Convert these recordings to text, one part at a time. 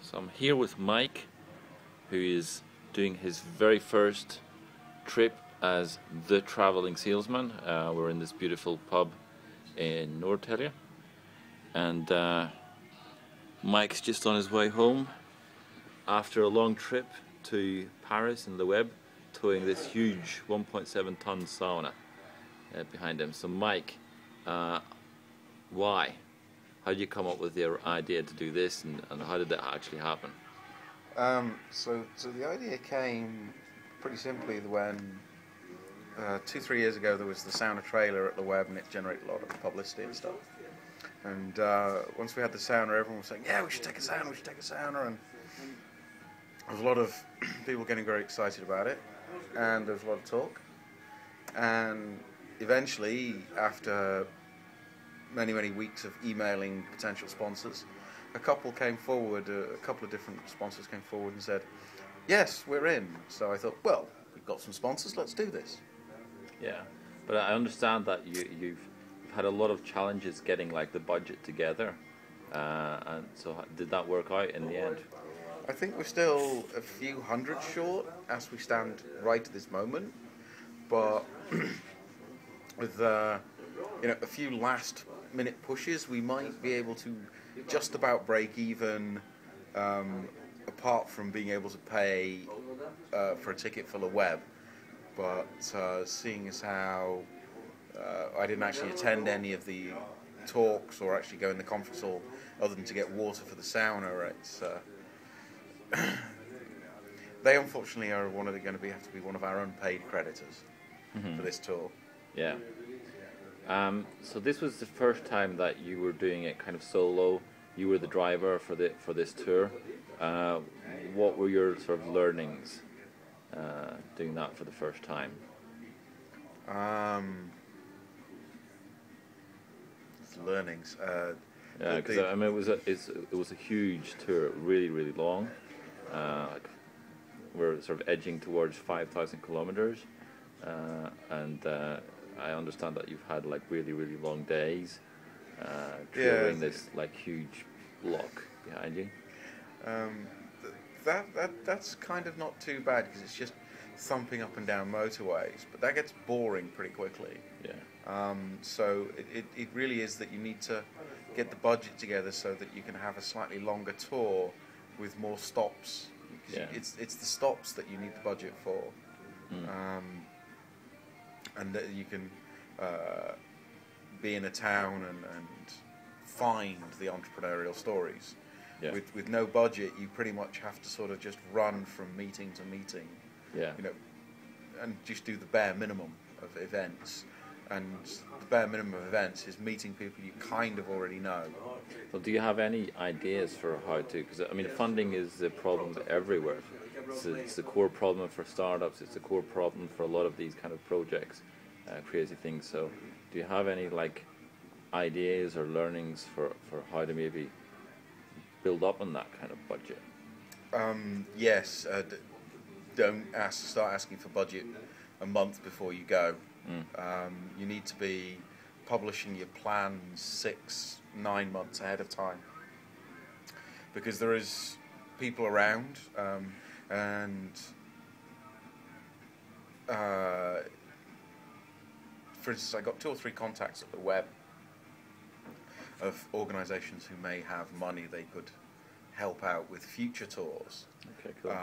So I'm here with Mike, who is doing his very first trip as the traveling salesman. We're in this beautiful pub in Norrtälje, and Mike's just on his way home after a long trip to Paris and the web, towing this huge 1.7 ton sauna behind him. So Mike, why? How did you come up with your idea to do this, and how did that actually happen? So the idea came pretty simply when 2-3 years ago there was the sauna trailer at the web, and it generated a lot of publicity and stuff. And once we had the sauna, everyone was saying, "Yeah, we should take a sauna, we should take a sauna," and there was a lot of people getting very excited about it, and there was a lot of talk. And eventually, after many weeks of emailing potential sponsors, a couple came forward, a couple of different sponsors came forward and said, "Yes, we're in." So I thought, well, we've got some sponsors, let's do this. Yeah, but I understand that you've had a lot of challenges getting like the budget together, and so did that work out in the end? I think we're still a few hundred short as we stand right at this moment, but with a few last minute pushes, we might be able to just about break even, apart from being able to pay for a ticket for the web. But seeing as how I didn't actually attend any of the talks or actually go in the conference hall other than to get water for the sauna, it's they unfortunately are going to have to be one of our unpaid creditors for this tour. Yeah. So this was the first time that you were doing it kind of solo. You were the driver for this tour. What were your sort of learnings doing that for the first time? Learnings. Yeah, because I mean it was a huge tour, really long. We're sort of edging towards 5,000 kilometers, and I understand that you've had like really long days traveling this like huge block behind you. That's kind of not too bad because it's just thumping up and down motorways, but that gets boring pretty quickly. Yeah. So it really is that you need to get the budget together so that you can have a slightly longer tour with more stops. Yeah. It's the stops that you need the budget for. And that you can be in a town and find the entrepreneurial stories. Yeah. With no budget, you pretty much have to sort of just run from meeting to meeting. Yeah. And just do the bare minimum of events. And the bare minimum of events is meeting people you kind of already know. So do you have any ideas for how to? Because I mean, funding is a problem everywhere. It's the core problem for startups. It's the core problem for a lot of these kind of projects, crazy things. So, do you have any like ideas or learnings for how to maybe build up on that kind of budget? Yes. Don't start asking for budget a month before you go. You need to be publishing your plans 6-9 months ahead of time, because there is people around. And for instance, I got 2 or 3 contacts at the web of organisations who may have money they could help out with future tours. Okay, cool.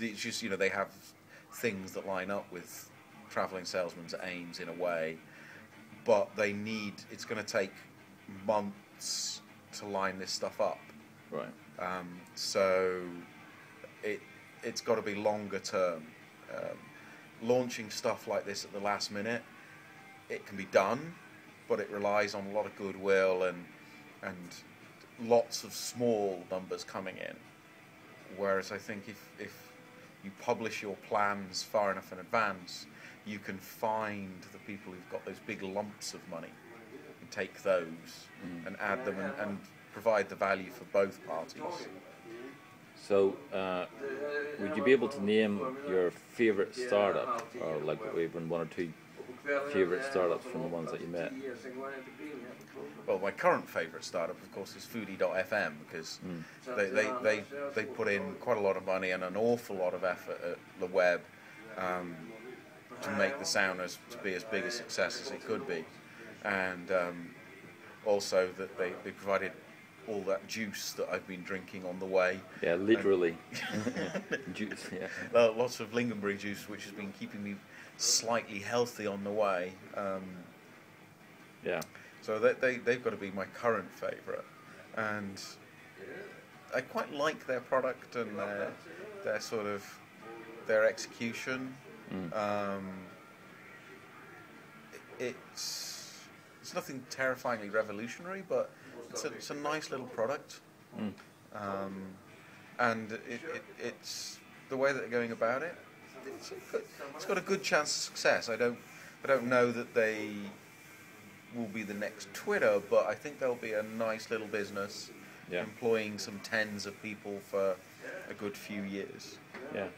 It's just, they have things that line up with travelling salesmen's aims in a way, but it's going to take months to line this stuff up. Right. So it's got to be longer term. Launching stuff like this at the last minute, it can be done, but it relies on a lot of goodwill and lots of small numbers coming in. Whereas I think if you publish your plans far enough in advance, you can find the people who've got those big lumps of money and take those and add them and provide the value for both parties. So, would you be able to name your favorite startup, or like even 1 or 2 favourite startups from the ones that you met? Well, my current favourite startup, of course, is Foodie.fm, because they put in quite a lot of money and an awful lot of effort at the web to make the saunas to be as big a success as it could be, and also that they provided all that juice that I've been drinking on the way. Yeah, literally. Juice, yeah. Lots of lingonberry juice, which has been keeping me slightly healthy on the way. Yeah. So they've got to be my current favourite, and I quite like their product and their sort of their execution. It's nothing terrifyingly revolutionary, but it's a nice little product, and it's the way that they're going about it. It's got a good chance of success. I don't know that they will be the next Twitter, but I think they'll be a nice little business, employing some tens of people for a good few years. Yeah.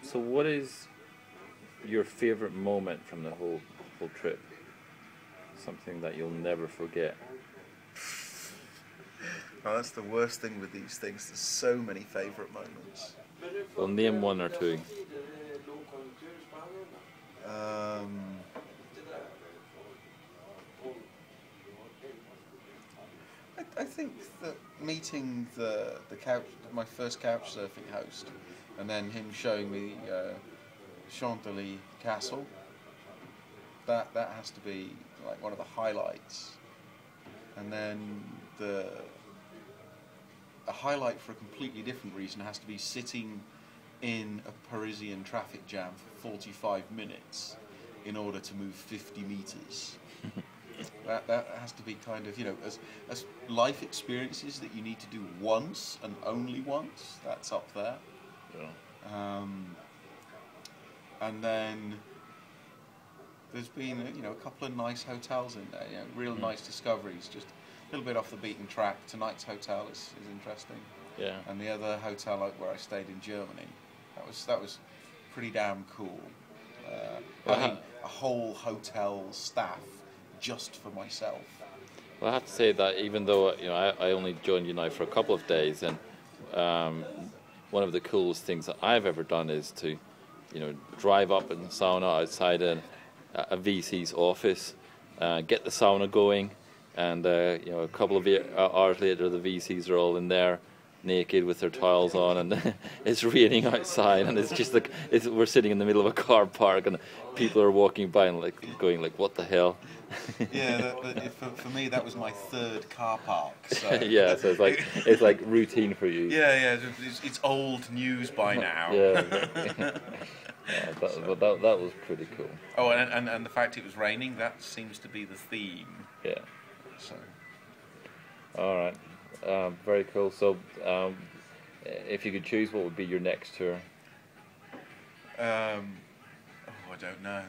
So what is your favourite moment from the whole trip? Something that you'll never forget. Oh, that's the worst thing with these things. There's so many favourite moments. Well, name one or two. I think that meeting my first couch surfing host, and then him showing me Chantilly Castle, that has to be like one of the highlights. And then a highlight for a completely different reason has to be sitting in a Parisian traffic jam for 45 minutes in order to move 50 meters. That has to be kind of, as life experiences that you need to do once and only once. That's up there. Yeah. And then there's been a couple of nice hotels in there, real nice discoveries, just a little bit off the beaten track. Tonight's hotel is interesting. Yeah. And the other hotel where I stayed in Germany, that was pretty damn cool. Having a whole hotel staff just for myself. Well, I have to say that even though I only joined you now for a couple of days, and one of the coolest things that I've ever done is to drive up in the sauna outside a VC's office, get the sauna going, and a couple of hours later the VCs are all in there naked with their towels on, and it's raining outside, and it's just like we're sitting in the middle of a car park, and people are walking by and going what the hell. Yeah, for me that was my third car park. So. Yeah, so it's like routine for you. Yeah, it's old news by now. Yeah, that was pretty cool. Oh, and the fact it was raining, that seems to be the theme. Yeah. So. All right. Very cool. So, if you could choose, what would be your next tour? I don't know.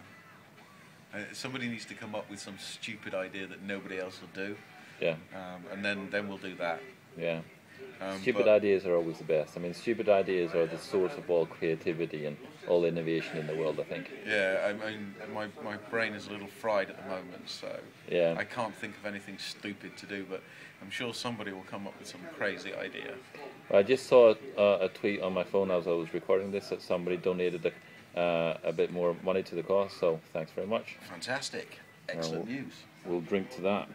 Somebody needs to come up with some stupid idea that nobody else will do. Yeah. And then we'll do that. Yeah. Stupid ideas are always the best. I mean, stupid ideas are the source of all creativity and all innovation in the world, I think. Yeah, I mean, my brain is a little fried at the moment, so yeah. I can't think of anything stupid to do, but I'm sure somebody will come up with some crazy idea. I just saw a tweet on my phone as I was recording this that somebody donated a bit more money to the cause, so thanks very much. Fantastic. Excellent news. We'll drink to that.